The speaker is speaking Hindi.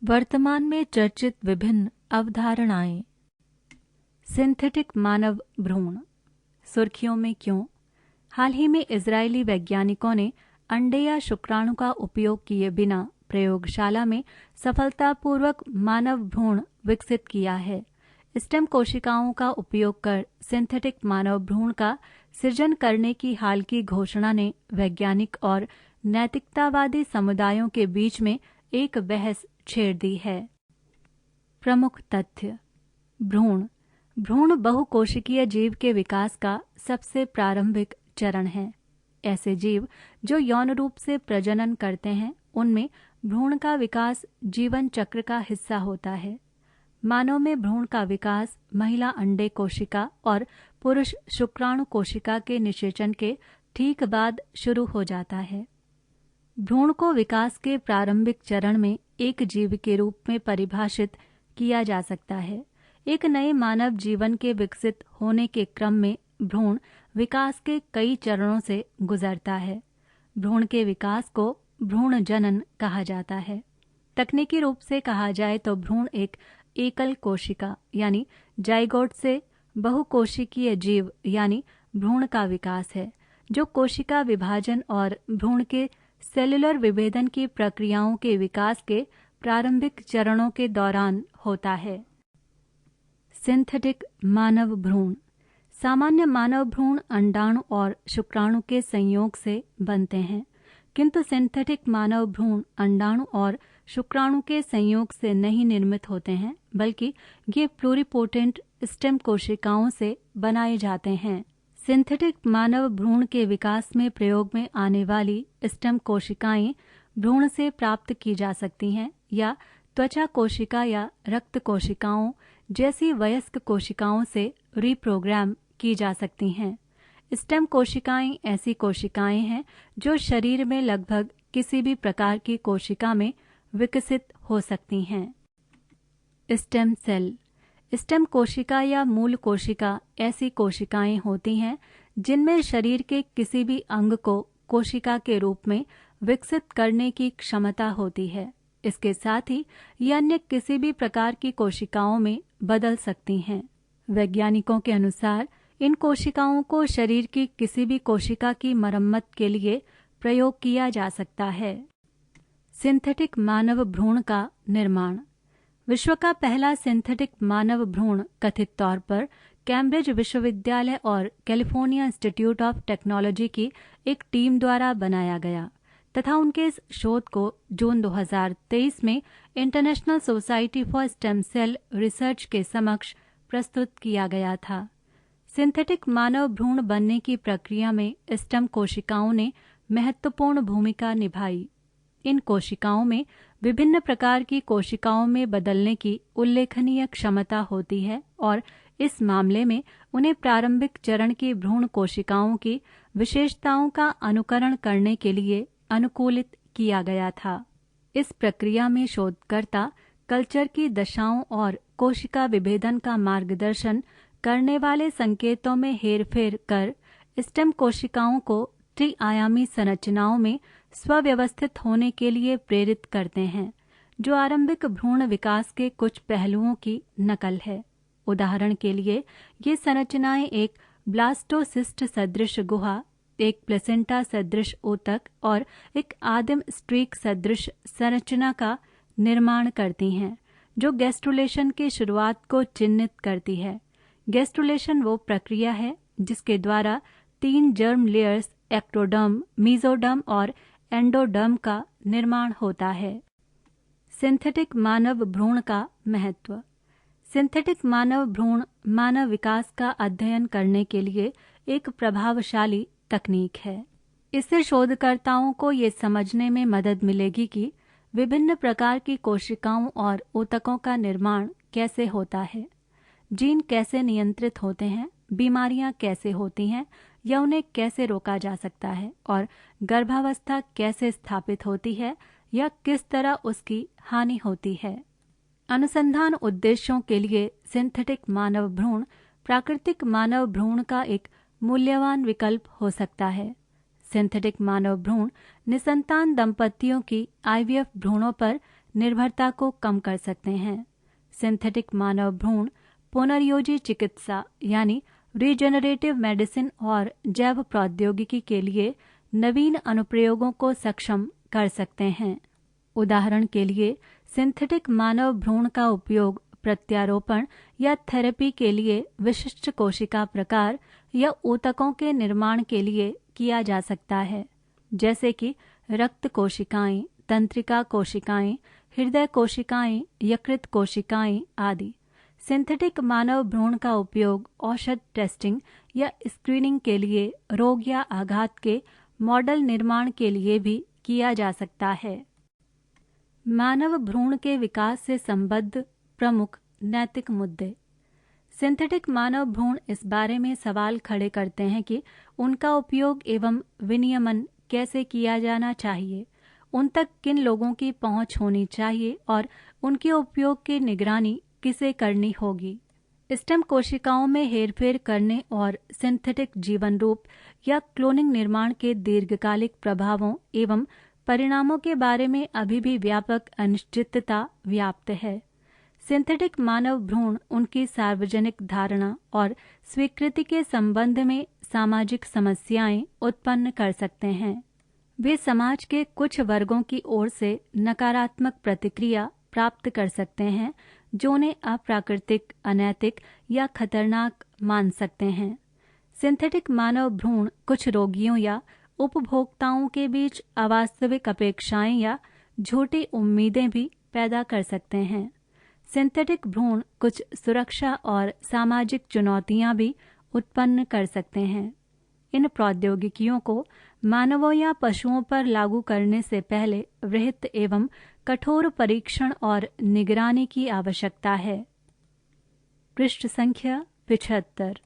वर्तमान में चर्चित विभिन्न अवधारणाएं। सिंथेटिक मानव भ्रूण सुर्खियों में क्यों? हाल ही में इजरायली वैज्ञानिकों ने अंडे या शुक्राणु का उपयोग किए बिना प्रयोगशाला में सफलतापूर्वक मानव भ्रूण विकसित किया है। स्टेम कोशिकाओं का उपयोग कर सिंथेटिक मानव भ्रूण का सृजन करने की हाल की घोषणा ने वैज्ञानिक और नैतिकतावादी समुदायों के बीच में एक बहस छेड़ दी है। प्रमुख तथ्य। भ्रूण बहुकोशिकीय जीव के विकास का सबसे प्रारंभिक चरण है। ऐसे जीव जो यौन रूप से प्रजनन करते हैं, उनमें भ्रूण का विकास जीवन चक्र का हिस्सा होता है। मानव में भ्रूण का विकास महिला अंडे कोशिका और पुरुष शुक्राणु कोशिका के निषेचन के ठीक बाद शुरू हो जाता है। भ्रूण को विकास के प्रारंभिक चरण में एक जीव के रूप में परिभाषित किया जा सकता है। एक नए मानव जीवन के विकसित होने के क्रम में भ्रूण विकास के कई चरणों से गुजरता है। भ्रूण के विकास को भ्रूण जनन कहा जाता है। तकनीकी रूप से कहा जाए तो भ्रूण एक एकल कोशिका यानी जाइगोट से बहुकोशिकीय जीव यानी भ्रूण का विकास है, जो कोशिका विभाजन और भ्रूण के सेलुलर विभेदन की प्रक्रियाओं के विकास के प्रारंभिक चरणों के दौरान होता है। सिंथेटिक मानव भ्रूण। सामान्य मानव भ्रूण अंडाणु और शुक्राणु के संयोग से बनते हैं, किंतु सिंथेटिक मानव भ्रूण अंडाणु और शुक्राणु के संयोग से नहीं निर्मित होते हैं, बल्कि ये प्लूरिपोटेंट स्टेम कोशिकाओं से बनाए जाते हैं। सिंथेटिक मानव भ्रूण के विकास में प्रयोग में आने वाली स्टेम कोशिकाएं भ्रूण से प्राप्त की जा सकती हैं या त्वचा कोशिका या रक्त कोशिकाओं जैसी वयस्क कोशिकाओं से रिप्रोग्राम की जा सकती हैं। स्टेम कोशिकाएं ऐसी कोशिकाएं हैं जो शरीर में लगभग किसी भी प्रकार की कोशिका में विकसित हो सकती हैं। Stem cell. स्टेम कोशिका या मूल कोशिका ऐसी कोशिकाएं होती हैं जिनमें शरीर के किसी भी अंग को कोशिका के रूप में विकसित करने की क्षमता होती है। इसके साथ ही ये अन्य किसी भी प्रकार की कोशिकाओं में बदल सकती हैं। वैज्ञानिकों के अनुसार इन कोशिकाओं को शरीर की किसी भी कोशिका की मरम्मत के लिए प्रयोग किया जा सकता है। सिंथेटिक मानव भ्रूण का निर्माण। विश्व का पहला सिंथेटिक मानव भ्रूण कथित तौर पर कैम्ब्रिज विश्वविद्यालय और कैलिफोर्निया इंस्टीट्यूट ऑफ टेक्नोलॉजी की एक टीम द्वारा बनाया गया तथा उनके इस शोध को जून 2023 में international society for stem cell research के समक्ष प्रस्तुत किया गया था। सिंथेटिक मानव भ्रूण बनने की प्रक्रिया में स्टेम कोशिकाओं ने महत्वपूर्ण भूमिका निभाई। इन कोशिकाओं में विभिन्न प्रकार की कोशिकाओं में बदलने की उल्लेखनीय क्षमता होती है और इस मामले में उन्हें प्रारंभिक चरण की भ्रूण कोशिकाओं की विशेषताओं का अनुकरण करने के लिए अनुकूलित किया गया था। इस प्रक्रिया में शोधकर्ता कल्चर की दशाओं और कोशिका विभेदन का मार्गदर्शन करने वाले संकेतों में हेरफेर कर स्टेम कोशिकाओं को त्रि-आयामी संरचनाओं में स्वव्यवस्थित होने के लिए प्रेरित करते हैं, जो आरंभिक भ्रूण विकास के कुछ पहलुओं की नकल है। उदाहरण के लिए, ये संरचनाएं एक ब्लास्टोसिस्ट सदृश गुहा, एक प्लेसेंटा सदृश ऊतक और एक आदिम स्ट्रीक सदृश संरचना का निर्माण करती हैं, जो गैस्ट्रुलेशन की शुरुआत को चिन्हित करती है। गैस्ट्रुलेशन वो प्रक्रिया है जिसके द्वारा 3 जर्म लेयर्स एक्टोडर्म, मेसोडर्म और एंडोडर्म का निर्माण होता है। सिंथेटिक मानव भ्रूण का महत्व। सिंथेटिक मानव भ्रूण मानव विकास का अध्ययन करने के लिए एक प्रभावशाली तकनीक है। इससे शोधकर्ताओं को ये समझने में मदद मिलेगी कि विभिन्न प्रकार की कोशिकाओं और ऊतकों का निर्माण कैसे होता है, जीन कैसे नियंत्रित होते हैं, बीमारियां कैसे होती हैं या उन्हें कैसे रोका जा सकता है और गर्भावस्था कैसे स्थापित होती है या किस तरह उसकी हानि होती है। अनुसंधान उद्देश्यों के लिए सिंथेटिक मानव भ्रूण प्राकृतिक मानव भ्रूण का एक मूल्यवान विकल्प हो सकता है। सिंथेटिक मानव भ्रूण निसंतान दंपतियों की IVF भ्रूणों पर निर्भरता को कम कर सकते हैं। सिंथेटिक मानव भ्रूण पुनर्योजी चिकित्सा यानी रीजेनरेटिव मेडिसिन और जैव प्रौद्योगिकी के लिए नवीन अनुप्रयोगों को सक्षम कर सकते हैं। उदाहरण के लिए सिंथेटिक मानव भ्रूण का उपयोग प्रत्यारोपण या थेरेपी के लिए विशिष्ट कोशिका प्रकार या ऊतकों के निर्माण के लिए किया जा सकता है, जैसे कि रक्त कोशिकाएं, तंत्रिका कोशिकाएं, हृदय कोशिकाएं, यकृत कोशिकाएं आदि। सिंथेटिक मानव भ्रूण का उपयोग औषध टेस्टिंग या स्क्रीनिंग के लिए रोग या आघात के मॉडल निर्माण के लिए भी किया जा सकता है। मानव भ्रूण के विकास से संबद्ध प्रमुख नैतिक मुद्दे। सिंथेटिक मानव भ्रूण इस बारे में सवाल खड़े करते हैं कि उनका उपयोग एवं विनियमन कैसे किया जाना चाहिए, उन तक किन लोगों की पहुंच होनी चाहिए और उनके उपयोग की निगरानी किसे करनी होगी। स्टेम कोशिकाओं में हेरफेर करने और सिंथेटिक जीवन रूप या क्लोनिंग निर्माण के दीर्घकालिक प्रभावों एवं परिणामों के बारे में अभी भी व्यापक अनिश्चितता व्याप्त है। सिंथेटिक मानव भ्रूण उनकी सार्वजनिक धारणा और स्वीकृति के संबंध में सामाजिक समस्याएं उत्पन्न कर सकते हैं। वे समाज के कुछ वर्गों की ओर से नकारात्मक प्रतिक्रिया प्राप्त कर सकते हैं, जो उन्हें अप्राकृतिक, अनैतिक या खतरनाक मान सकते हैं। सिंथेटिक मानव भ्रूण कुछ रोगियों या उपभोक्ताओं के बीच अवास्तविक अपेक्षाएं या झूठी उम्मीदें भी पैदा कर सकते हैं। सिंथेटिक भ्रूण कुछ सुरक्षा और सामाजिक चुनौतियां भी उत्पन्न कर सकते हैं। इन प्रौद्योगिकियों को मानवों या पशुओं पर लागू करने से पहले वृहत एवं कठोर परीक्षण और निगरानी की आवश्यकता है। पृष्ठ संख्या 75।